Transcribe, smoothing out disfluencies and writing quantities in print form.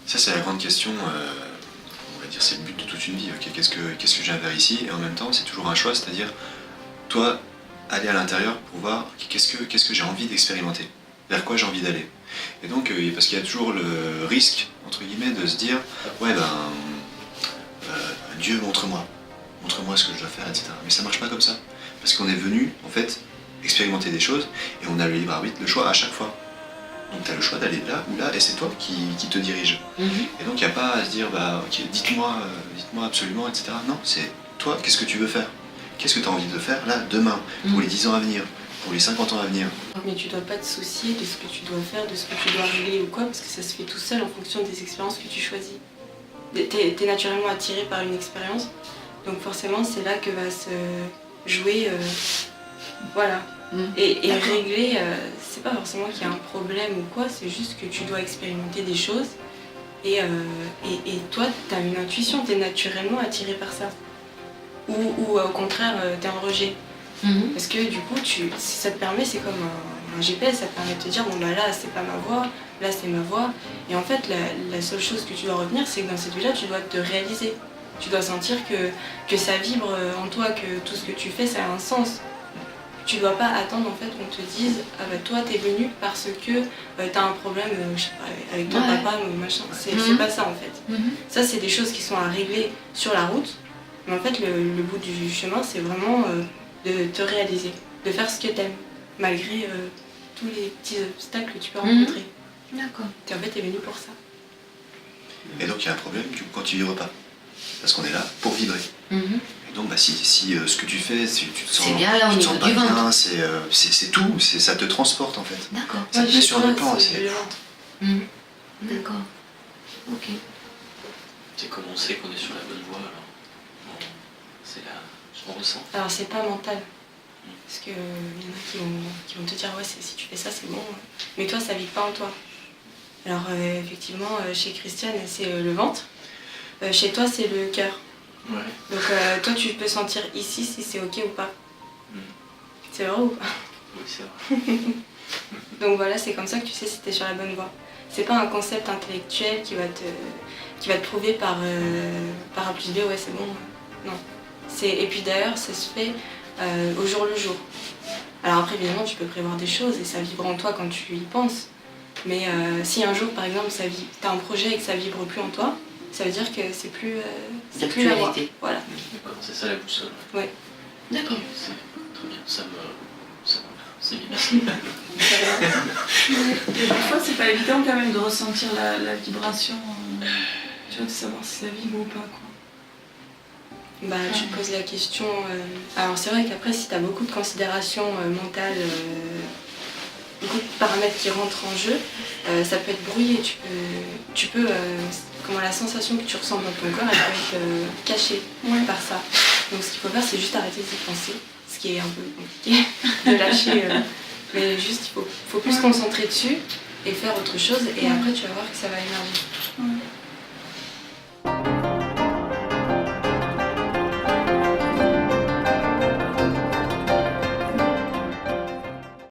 Ça, c'est la grande question, on va dire, c'est le but de toute une vie. Ok, qu'est-ce que j'ai à faire ici? Et en même temps, c'est toujours un choix, c'est-à-dire, toi, aller à l'intérieur pour voir qu'est-ce que j'ai envie d'expérimenter, vers quoi j'ai envie d'aller. Et donc, parce qu'il y a toujours le risque, entre guillemets, de se dire, ouais, Dieu, montre-moi ce que je dois faire, etc. Mais ça marche pas comme ça. Parce qu'on est venu, en fait, expérimenter des choses, et on a le libre arbitre, le choix à chaque fois. Donc tu as le choix d'aller là ou là, et c'est toi qui te dirige. Et donc il n'y a pas à se dire, ok, dites-moi absolument, etc. Non, c'est toi, qu'est-ce que tu veux faire? Qu'est-ce que tu as envie de faire là, demain, pour les 10 ans à venir, pour les 50 ans à venir? Mais tu dois pas te soucier de ce que tu dois faire, de ce que tu dois régler ou quoi, parce que ça se fait tout seul en fonction des expériences que tu choisis. T'es naturellement attiré par une expérience, donc forcément c'est là que va se jouer, voilà. Et régler, c'est pas forcément qu'il y a un problème ou quoi, c'est juste que tu dois expérimenter des choses et toi t'as une intuition, t'es naturellement attiré par ça. Ou au contraire t'es en rejet. Parce que du coup ça te permet, c'est comme un GPS, ça te permet de te dire bon bah là c'est pas ma voie, là c'est ma voie. Et en fait la seule chose que tu dois retenir, c'est que dans cette vie là tu dois te réaliser. Tu dois sentir que ça vibre en toi, que tout ce que tu fais ça a un sens. Tu dois pas attendre en fait qu'on te dise ah bah toi t'es venu parce que t'as un problème je sais pas, avec ton papa ou machin. C'est pas ça en fait. Ça c'est des choses qui sont à régler sur la route. Mais en fait le bout du chemin c'est vraiment de te réaliser, de faire ce que t'aimes, malgré tous les petits obstacles que tu peux rencontrer. D'accord. En fait t'es venu pour ça. Et donc il y a un problème du coup quand tu vibres pas. Parce qu'on est là pour vibrer. Et donc si ce que tu fais, si tu te sens, bien, là, tu te sens pas du ventre. bien, c'est tout, ça te transporte en fait. D'accord. Ça te met sur le plan. D'accord. Ok. C'est comme on sait qu'on est sur la bonne voie alors. C'est là, on ressent. Alors c'est pas mental. Parce qu'il y en a qui vont te dire ouais si tu fais ça c'est bon. Mais toi ça vibre pas en toi. Alors effectivement chez Christiane c'est le ventre. Chez toi c'est le cœur. Ouais. Donc toi tu peux sentir ici si c'est ok ou pas. C'est vrai ou pas? Oui c'est vrai. Donc voilà, c'est comme ça que tu sais si t'es sur la bonne voie. C'est pas un concept intellectuel qui va te prouver par A plus B, ouais c'est bon. Non. Et puis d'ailleurs ça se fait au jour le jour. Alors après évidemment tu peux prévoir des choses et ça vibre en toi quand tu y penses. Mais si un jour par exemple t'as un projet et que ça vibre plus en toi, ça veut dire que c'est plus la voie. Voilà. D'accord, c'est ça la boussole. Ouais. D'accord. C'est très bien, c'est bien, merci. Des fois, c'est pas évident quand même de ressentir la vibration, tu vois, de savoir si ça vibre ou pas, quoi. Bah, tu te poses la question. Alors, c'est vrai qu'après, si tu as beaucoup de considérations mentales, beaucoup de paramètres qui rentrent en jeu, ça peut être brouillé. Tu peux comment la sensation que tu ressens dans ton corps, elle peut être cachée par ça. Donc, ce qu'il faut faire, c'est juste arrêter d'y penser, ce qui est un peu compliqué de lâcher. Mais juste, il faut plus se concentrer dessus et faire autre chose. Et après, tu vas voir que ça va émerger.